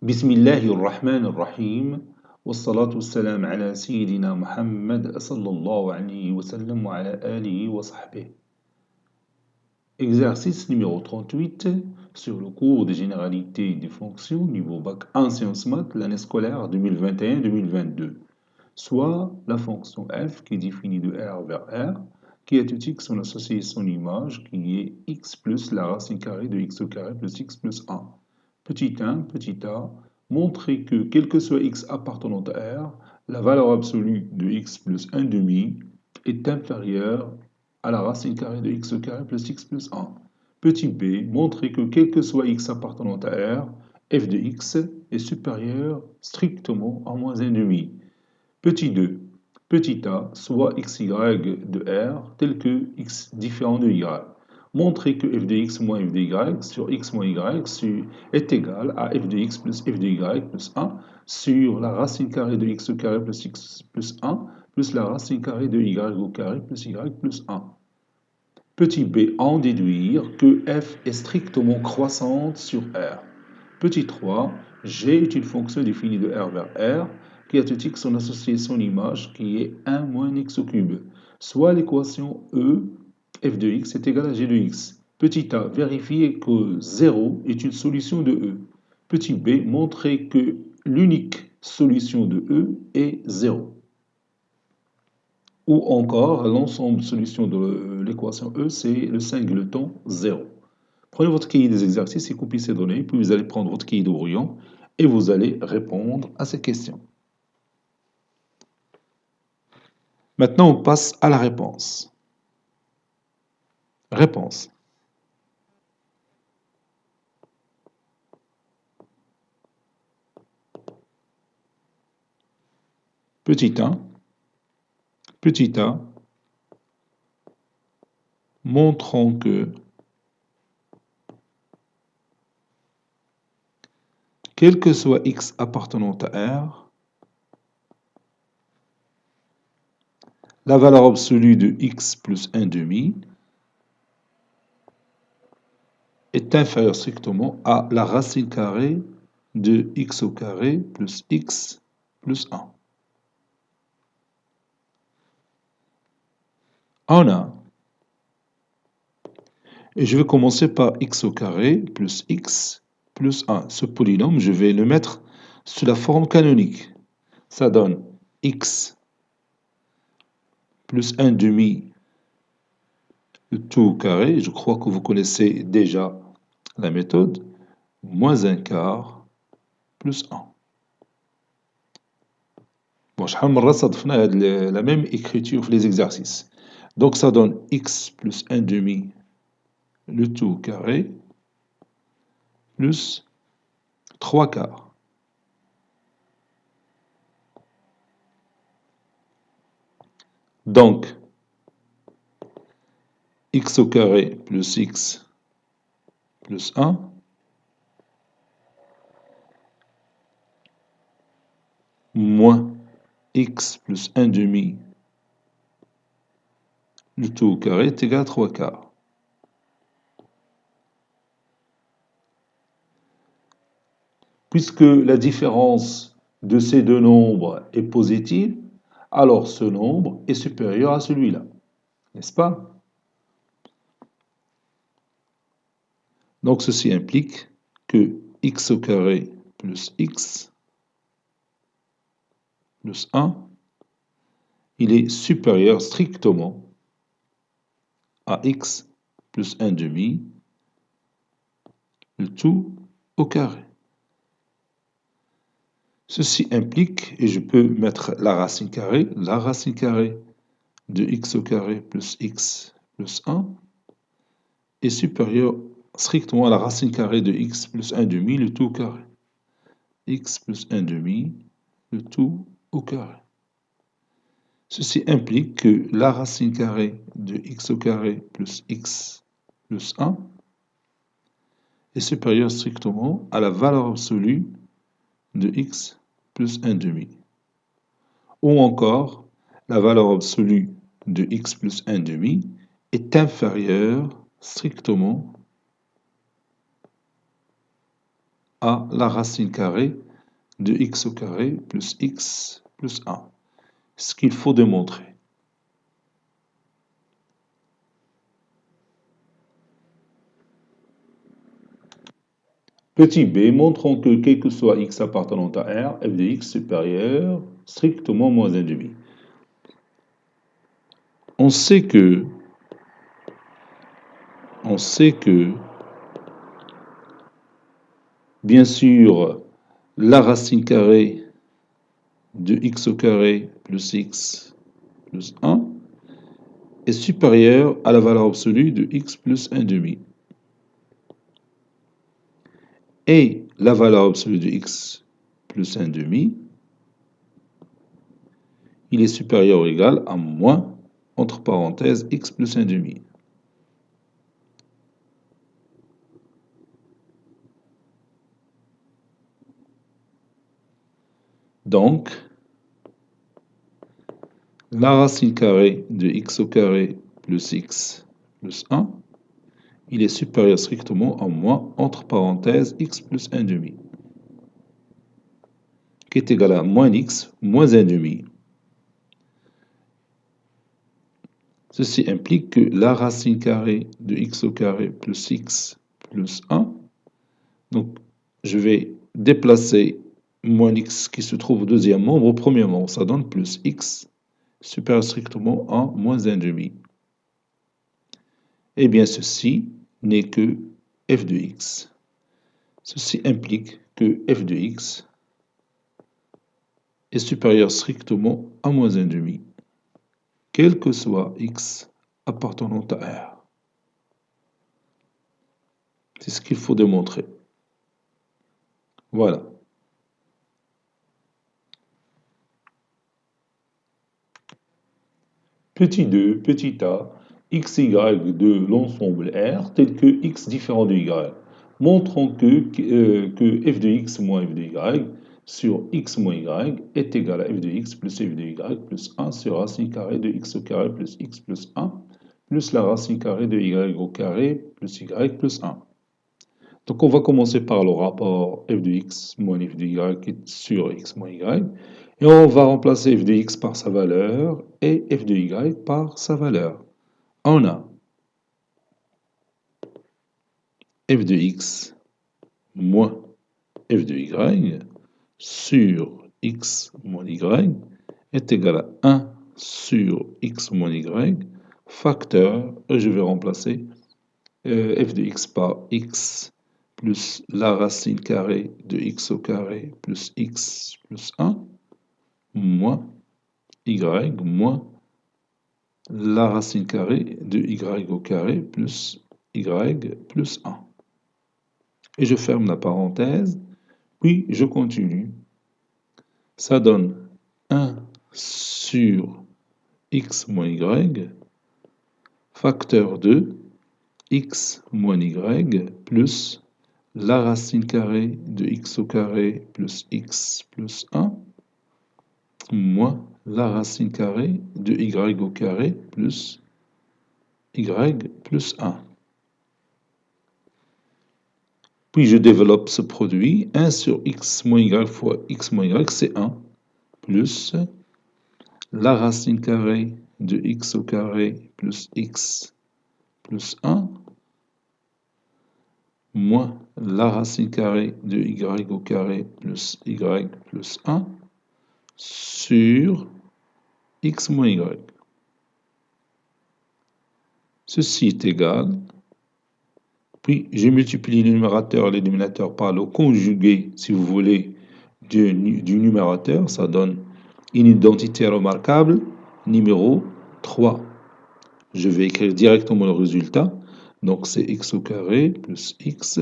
بسم الله الرحمن الرحيم والصلاة والسلام على سيدنا محمد صلى الله عليه وسلم وعلى آله وصحبه. Exercice numéro 38 sur le cours de généralité des fonctions niveau bac 1 sciences maths l'année scolaire 2021-2022. Soit la fonction f qui est définie de R vers R, qui est toute x en associé son image qui est x plus la racine carrée de x au carré plus x plus 1. Petit 1, petit a, montrer que quel que soit x appartenant à R, la valeur absolue de x plus 1 demi est inférieure à la racine carrée de x au carré plus x plus 1. Petit b, montrer que quel que soit x appartenant à R, f de x est supérieur strictement à moins 1 demi. Petit 2, petit a, soit xy de R tel que x différent de y. Montrer que f de x moins f de y sur x moins y est égal à f de x plus f de y plus 1 sur la racine carrée de x au carré plus x plus 1 plus la racine carrée de y au carré plus y plus 1. Petit b, en déduire que f est strictement croissante sur R. Petit 3, g est une fonction définie de R vers R qui a tout x en associé son image qui est 1 moins x au cube, soit l'équation E f de x est égal à g de x. Petit a, vérifier que 0 est une solution de E. Petit b, montrer que l'unique solution de E est 0. Ou encore, l'ensemble de solutions de l'équation E, c'est le singleton 0. Prenez votre cahier des exercices et copiez ces données, puis vous allez prendre votre cahier de brouillon et vous allez répondre à ces questions. Maintenant, on passe à la réponse. Réponse. Petit 1. Petit a. Montrons que quel que soit x appartenant à R, la valeur absolue de x plus 1 demi est inférieure strictement à la racine carrée de x au carré plus x plus 1. On a, et je vais commencer par x au carré plus x plus 1. Ce polynôme, je vais le mettre sous la forme canonique. Ça donne x plus 1 demi, le tout au carré. Je crois que vous connaissez déjà la méthode. Moins 1 quart plus 1. Bon, شحال من مرة صادفنا la même écriture في les exercices. Donc ça donne x plus 1 demi, le tout au carré, plus 3 quarts. Donc, x au carré plus x plus 1 moins x plus 1 demi, le tout au carré est égal à 3 quarts. Puisque la différence de ces deux nombres est positive, alors ce nombre est supérieur à celui-là, n'est-ce pas? Donc ceci implique que x au carré plus x plus 1, il est supérieur strictement à x plus 1 demi, le tout au carré. Ceci implique, et je peux mettre la racine carrée de x au carré plus x plus 1 est supérieur strictement à la racine carrée de x plus 1 demi, le tout au carré. X plus 1 demi, le tout au carré. Ceci implique que la racine carrée de x au carré plus x plus 1 est supérieure strictement à la valeur absolue de x plus 1 demi. Ou encore, la valeur absolue de x plus 1 demi est inférieure strictement à la racine carrée de x au carré plus x plus 1. Ce qu'il faut démontrer. Petit b, montrons que quel que soit x appartenant à R, f de x supérieur strictement moins 1,5. On sait que bien sûr, la racine carrée de x au carré plus x plus 1 est supérieure à la valeur absolue de x plus 1,5. Et la valeur absolue de x plus 1,5, il est supérieur ou égal à moins, entre parenthèses, x plus 1,5. Donc, la racine carrée de x au carré plus x plus 1, il est supérieur strictement à moins, entre parenthèses, x plus 1,5, qui est égal à moins x moins 1,5. Ceci implique que la racine carrée de x au carré plus x plus 1, donc je vais déplacer moins x qui se trouve au deuxième membre au premier membre, ça donne plus x supérieur strictement à moins 1,5. Eh bien, ceci n'est que f de x. Ceci implique que f de x est supérieur strictement à moins 1,5, quel que soit x appartenant à R. C'est ce qu'il faut démontrer. Voilà. Petit 2, petit a, x, y de l'ensemble R, tel que x différent de y. Montrons que f de x moins f de y sur x moins y est égal à f de x plus f de y plus 1 sur racine carrée de x au carré plus x plus 1 plus la racine carrée de y au carré plus y plus 1. Donc on va commencer par le rapport f de x moins f de y sur x moins y. Et on va remplacer f de x par sa valeur et f de y par sa valeur. On a f de x moins f de y sur x moins y est égal à 1 sur x moins y, facteur, et je vais remplacer f de x par x plus la racine carrée de x au carré plus x plus 1, moins y moins la racine carrée de y au carré plus y plus 1. Et je ferme la parenthèse, puis je continue. Ça donne 1 sur x moins y, facteur de x moins y plus la racine carrée de x au carré plus x plus 1, moins la racine carrée de y au carré plus y plus 1. Puis je développe ce produit, 1 sur x moins y fois x moins y, c'est 1, plus la racine carrée de x au carré plus x plus 1, moins la racine carrée de y au carré plus y plus 1, sur x moins y. Ceci est égal, puis je multiplie le numérateur et le dénominateur par le conjugué, si vous voulez, du numérateur, ça donne une identité remarquable, numéro 3. Je vais écrire directement le résultat, donc c'est x au carré plus x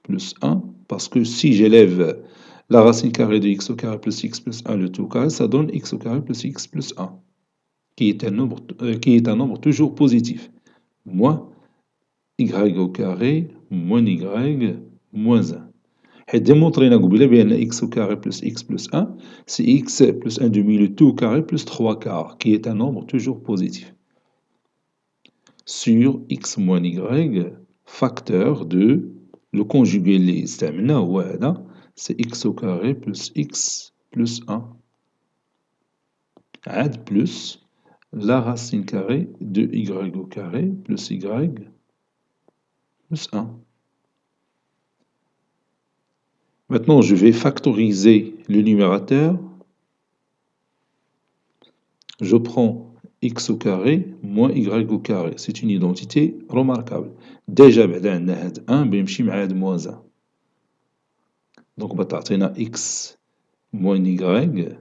plus 1, parce que si j'élève la racine carrée de x au carré plus x plus 1, le tout au carré, ça donne x au carré plus x plus 1, qui est un nombre toujours positif, moins y au carré moins y moins 1. Et démontrer bien x au carré plus x plus 1, c'est x plus 1 demi le tout au carré plus 3 quarts, qui est un nombre toujours positif, sur x moins y, facteur de Le conjugué اللي استعملناه هو هذا c'est x au carré plus x plus 1 عاد plus la racine carrée de y au carré plus y plus 1. Maintenant, je vais factoriser le numérateur. Je prends x au carré moins y au carré. C'est une identité remarquable. Déjà, on a 1 بيمشي مع moins 1. Donc, on a x moins y,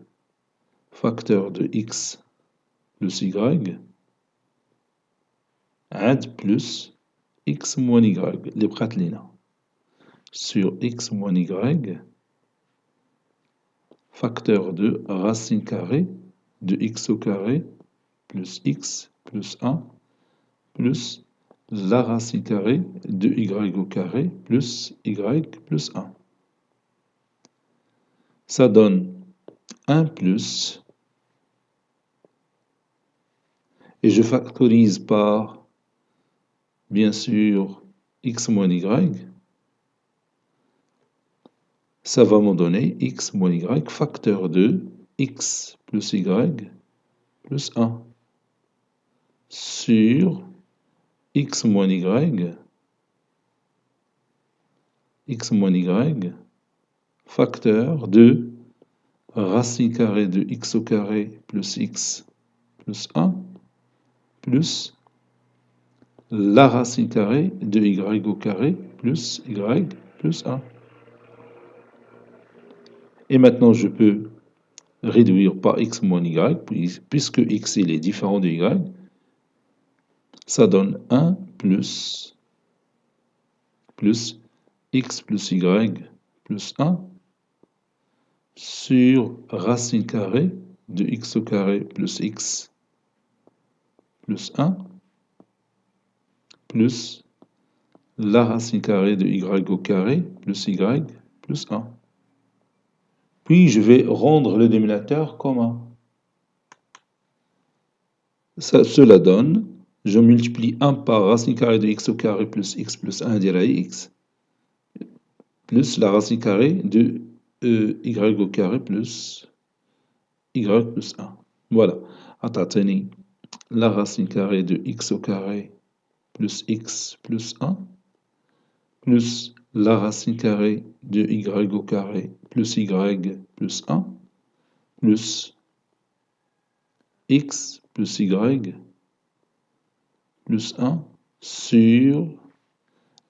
facteur de x plus y, add plus x moins y, les bratelina. Sur x moins y, facteur de racine carrée de x au carré plus x plus 1 plus la racine carrée de y au carré plus y plus 1. Ça donne 1 plus, et je factorise par, bien sûr, x moins y, ça va me donner x moins y facteur de x plus y plus 1 sur x moins y facteur de racine carrée de x au carré plus x plus 1 plus la racine carrée de y au carré plus y plus 1. Et maintenant, je peux réduire par x moins y, puisque x il est différent de y, ça donne 1 plus x plus y plus 1 sur racine carrée de x au carré plus x plus 1 plus la racine carrée de y au carré plus y plus 1. Puis je vais rendre le dénominateur commun. Cela donne, je multiplie 1 par racine carrée de x au carré plus x plus 1 dirait x, plus la racine carrée de y au carré plus y plus 1. Voilà. Attendez, la racine carrée de x au carré plus x plus 1 plus la racine carrée de y au carré plus y plus 1 plus x plus y plus 1 sur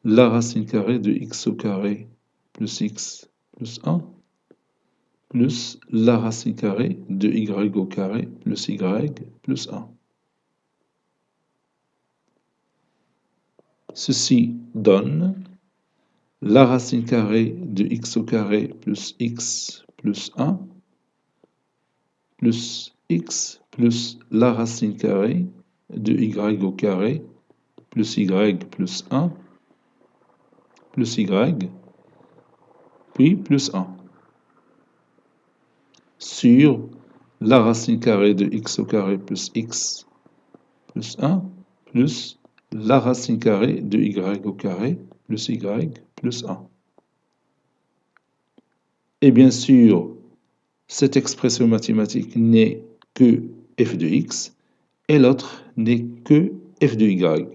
la racine carrée de x au carré plus x plus 1 plus la racine carrée de y au carré plus y plus 1. Ceci donne la racine carrée de x au carré plus x plus 1 plus x plus la racine carrée de y au carré plus y plus 1 plus y puis plus 1 sur la racine carrée de x au carré plus x plus 1 plus la racine carrée de y au carré plus y plus 1. Et bien sûr, cette expression mathématique n'est que f de x et l'autre n'est que f de y.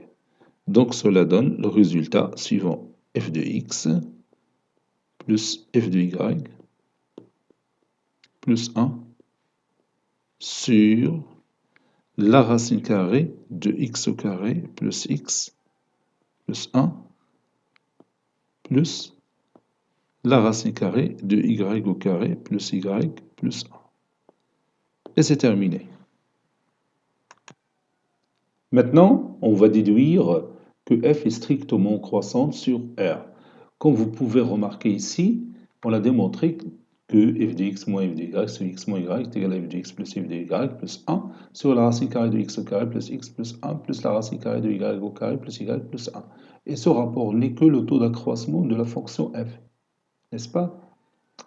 Donc cela donne le résultat suivant: f de x plus f de y plus 1 sur la racine carrée de x au carré plus x plus 1 plus la racine carrée de y au carré plus y plus 1. Et c'est terminé. Maintenant, on va déduire que f est strictement croissante sur R. Comme vous pouvez remarquer ici, on a démontré que f de x moins f de y sur x moins y est égal à f de x plus f de y plus 1 sur la racine carrée de x au carré plus x plus 1 plus la racine carrée de y au carré plus y plus 1. Et ce rapport n'est que le taux d'accroissement de la fonction f, n'est-ce pas?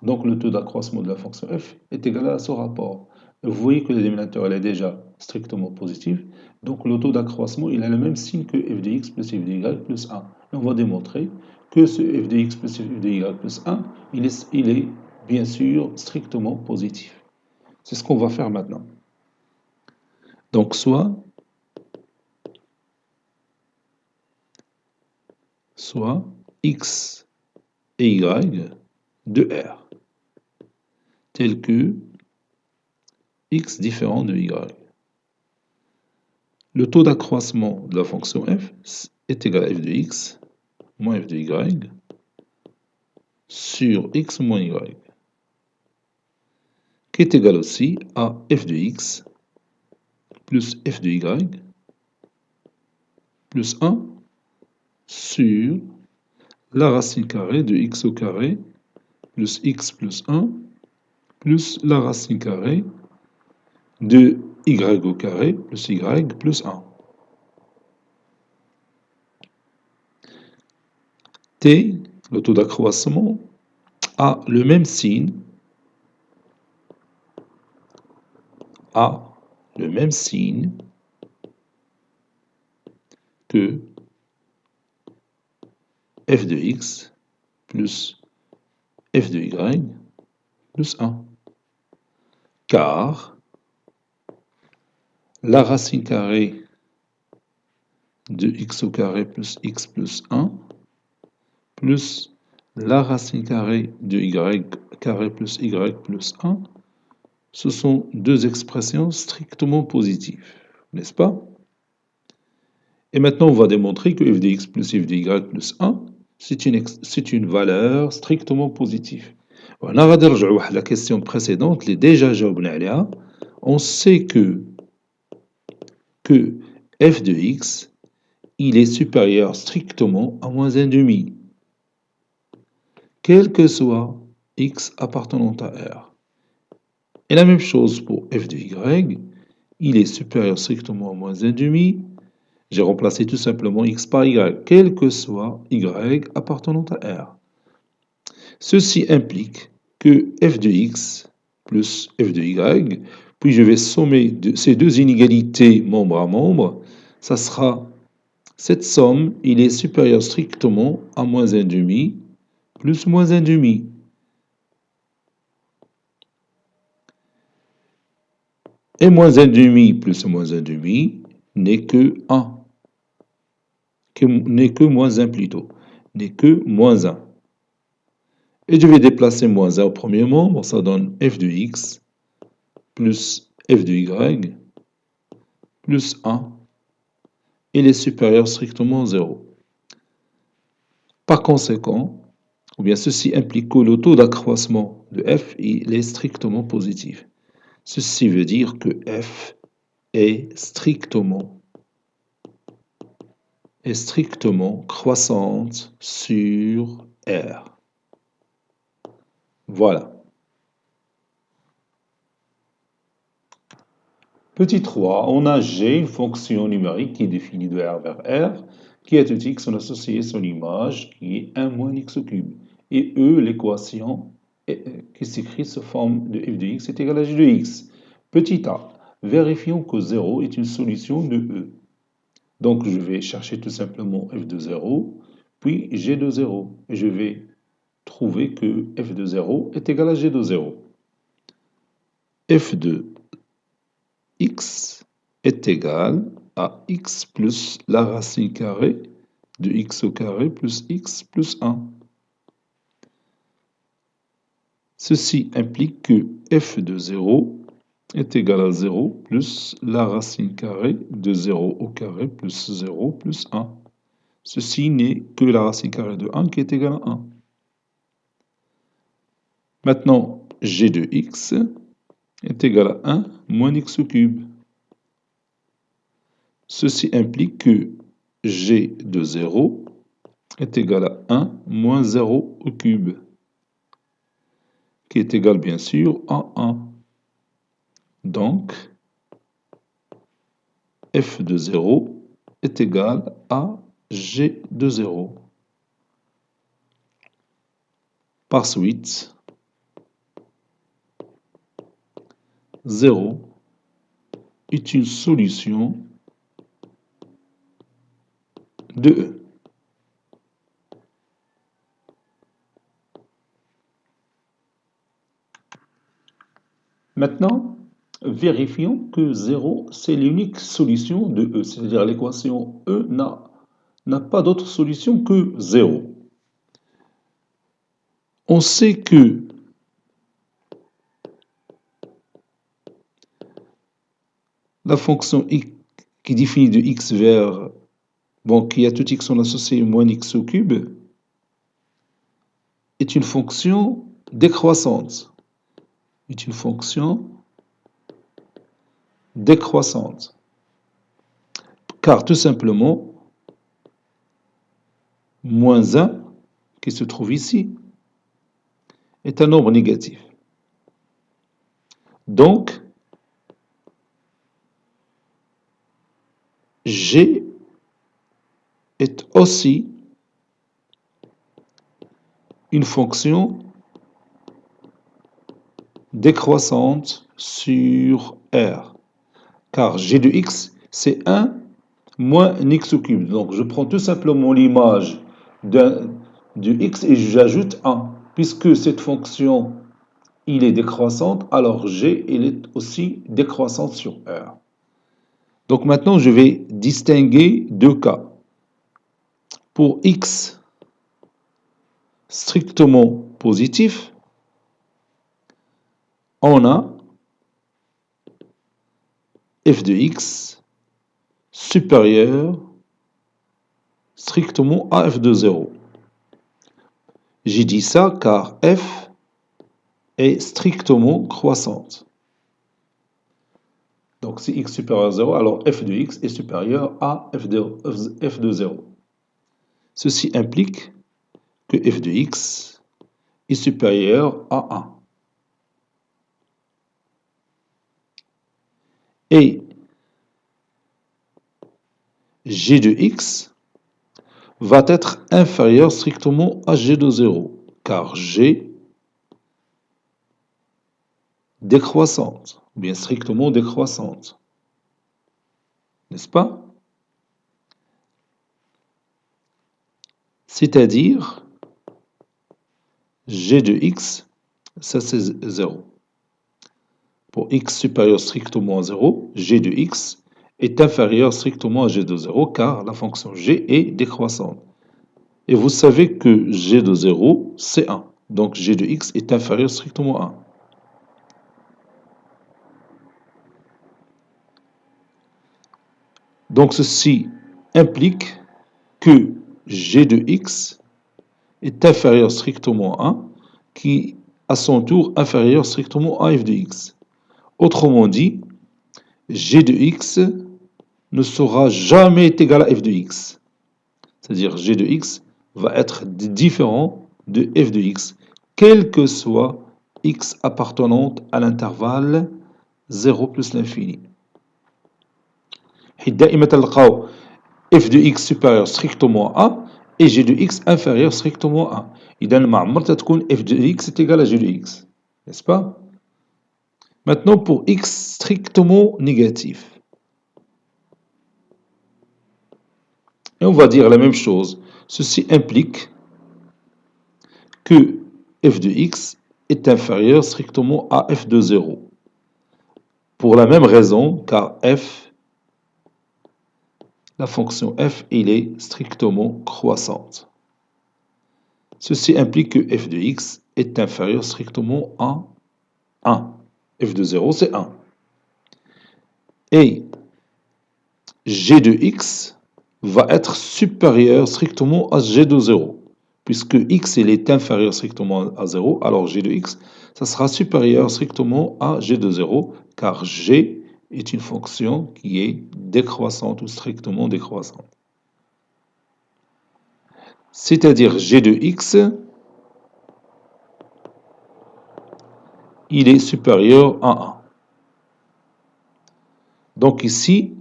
Donc le taux d'accroissement de la fonction f est égal à ce rapport. Vous voyez que le dénominateur est déjà strictement positif, donc le taux d'accroissement il a le même signe que f de x plus f de y plus 1. Et on va démontrer que ce f de x plus f de y plus 1, il est bien sûr strictement positif. C'est ce qu'on va faire maintenant. Donc soit x et y de R, tel que x différent de y. Le taux d'accroissement de la fonction f est égal à f de x moins f de y sur x moins y, qui est égal aussi à f de x plus f de y plus 1 sur la racine carrée de x au carré plus x plus 1 plus la racine carrée de y au carré plus y plus 1. T, le taux d'accroissement, a le même signe, que f de x plus f de y plus 1. Car la racine carrée de x au carré plus x plus 1 plus la racine carrée de y carré plus y plus 1, ce sont deux expressions strictement positives, n'est-ce pas? Et maintenant, on va démontrer que f de x plus f de y plus 1, c'est une valeur strictement positive. On va revenir à la question précédente, les déjà جاوبنا عليها. On sait que f de x, il est supérieur strictement à moins 1 demi, quel que soit x appartenant à R. Et la même chose pour f de y, il est supérieur strictement à moins 1 demi. J'ai remplacé tout simplement x par y, quel que soit y appartenant à R. Ceci implique que f de x plus f de y, puis je vais sommer ces deux inégalités membre à membre, ça sera, cette somme, il est supérieur strictement à moins 1 demi plus moins 1 demi. Et moins 1 demi plus moins 1 demi n'est que 1. N'est que moins 1 plutôt. N'est que moins 1. Et je vais déplacer moins 1 au premier membre, ça donne f de x plus f de y plus 1. Il est supérieur strictement à 0. Par conséquent, ou bien ceci implique que le taux d'accroissement de f il est strictement positif. Ceci veut dire que f est strictement croissante sur R. Voilà. Petit 3, on a G, une fonction numérique qui est définie de R vers R, qui est tout x, on a associé son image, qui est 1 moins x au cube. Et E, l'équation qui s'écrit sous forme de f de x est égal à g de x. Petit a, vérifions que 0 est une solution de E. Donc je vais chercher tout simplement f de 0, puis g de 0. Et je vais trouver que f de 0 est égal à g de 0. F de x est égal à x plus la racine carrée de x au carré plus x plus 1. Ceci implique que f de 0 est égal à 0 plus la racine carrée de 0 au carré plus 0 plus 1. Ceci n'est que la racine carrée de 1 qui est égale à 1. Maintenant, g de x est égal à 1 moins x au cube. Ceci implique que g de 0 est égal à 1 moins 0 au cube, qui est égal bien sûr à 1. Donc, f de 0 est égal à g de 0. Par suite, 0 est une solution de E. Maintenant, vérifions que 0, c'est l'unique solution de E, c'est-à-dire l'équation E n'a pas d'autre solution que 0. On sait que la fonction x qui définit de x vers, bon, qui a tout x en associé moins x au cube, est une fonction décroissante. Est une fonction décroissante. Car tout simplement, moins 1, qui se trouve ici, est un nombre négatif. Donc, G est aussi une fonction décroissante sur R. Car G de x, c'est 1 moins x au cube. Donc, je prends tout simplement l'image du x et j'ajoute 1. Puisque cette fonction, il est décroissante, alors G, il est aussi décroissante sur R. Donc maintenant, je vais distinguer deux cas. Pour x strictement positif, on a f de x supérieur strictement à f de 0. J'ai dit ça car f est strictement croissante. Donc si x supérieur à 0, alors f de x est supérieur à f de 0. Ceci implique que f de x est supérieur à 1. Et g de x va être inférieur strictement à g de 0, car g décroissante, ou bien strictement décroissante. N'est-ce pas? C'est-à-dire, g de x, ça c'est 0. Pour x supérieur strictement à 0, g de x est inférieur strictement à g de 0, car la fonction g est décroissante. Et vous savez que g de 0, c'est 1. Donc g de x est inférieur strictement à 1. Donc ceci implique que g de x est inférieur strictement à 1, qui à son tour inférieur strictement à f de x. Autrement dit, g de x ne sera jamais égal à f de x. C'est-à-dire g de x va être différent de f de x, quel que soit x appartenant à l'intervalle 0 plus l'infini. دائما تلقاو f de x supérieur strictement à 1 et g de x inférieur strictement à 1. إذا ما عمرها تكون f de x est égal à g de x. N'est-ce pas? Maintenant pour x strictement négatif. Et on va dire la même chose. Ceci implique que f de x est inférieur strictement à f de 0. Pour la même raison, car f, la fonction f, il est strictement croissante. Ceci implique que f de x est inférieur strictement à 1. f de 0, c'est 1. Et g de x va être supérieur strictement à g de 0. Puisque x il est inférieur strictement à 0, alors g de x, ça sera supérieur strictement à g de 0, car g est une fonction qui est décroissante ou strictement décroissante. C'est-à-dire g de x, il est supérieur à 1. Donc ici,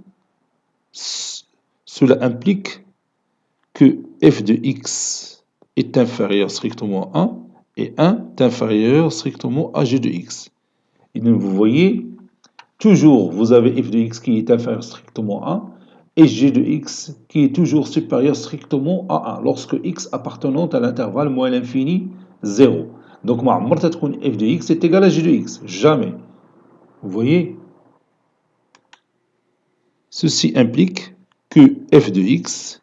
cela implique que f de x est inférieur strictement à 1 et 1 est inférieur strictement à g de x. Et donc vous voyez, toujours vous avez f de x qui est inférieur strictement à 1 et g de x qui est toujours supérieur strictement à 1 lorsque x appartenant à l'intervalle moins l'infini 0. Donc ma عمرها تكون f de x est égal à g de x, jamais. Vous voyez? Ceci implique que f de x,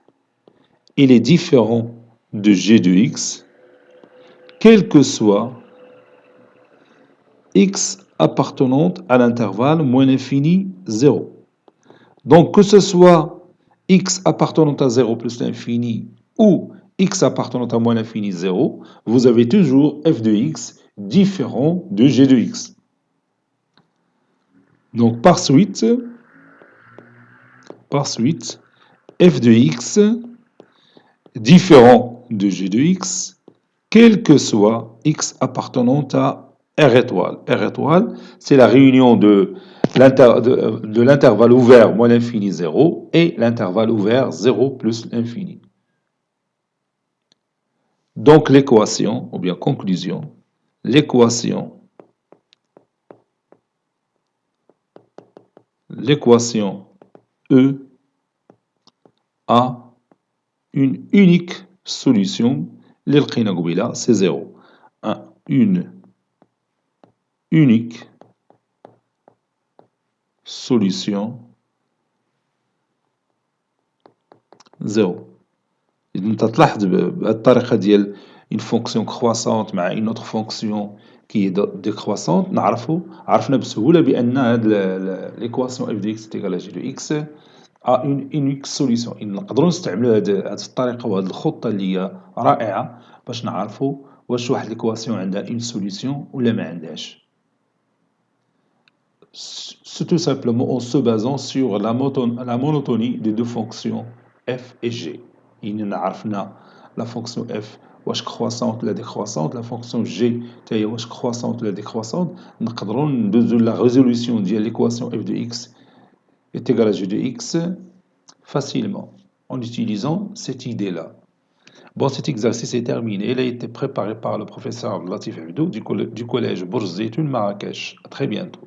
il est différent de g de x, quel que soit x appartenant à l'intervalle moins l'infini 0. Donc, que ce soit x appartenant à 0 plus l'infini ou x appartenant à moins l'infini 0, vous avez toujours f de x différent de g de x. Donc, par suite, f de x différent de g de x, quel que soit x appartenant à R étoile. R étoile, c'est la réunion de l'intervalle ouvert moins l'infini 0 et l'intervalle ouvert 0 plus l'infini. Donc l'équation, ou bien conclusion, l'équation E a une unique solution, c'est 0. Une unique solution 0. انت تلاحظ بالطريقه ديال une fonction croissante مع une autre fonction qui est décroissante عرفنا بسهوله بان هاد l'équation f de x est égale à g de x a une unique solution. نقدروا نستعملوا هاد الطريقه وهاد الخطه اللي هي رائعه باش نعرفوا واش واحد l'équation عندها une solution ولا ما عندهاش. C'est tout simplement en se basant sur la monotonie des deux fonctions f et g. إننا عرفنا la fonction f واش croissante ولا décroissante, la fonction g حتى هي واش croissante ولا décroissante, نقدروا ندوزو la résolution ديال l'équation f de x est égale à g de x facilement en utilisant cette idée-là. Bon, cet exercice est terminé. Il a été préparé par le professeur Latif Abdou du collège Bourz Zeytoun Marrakech. À très bientôt.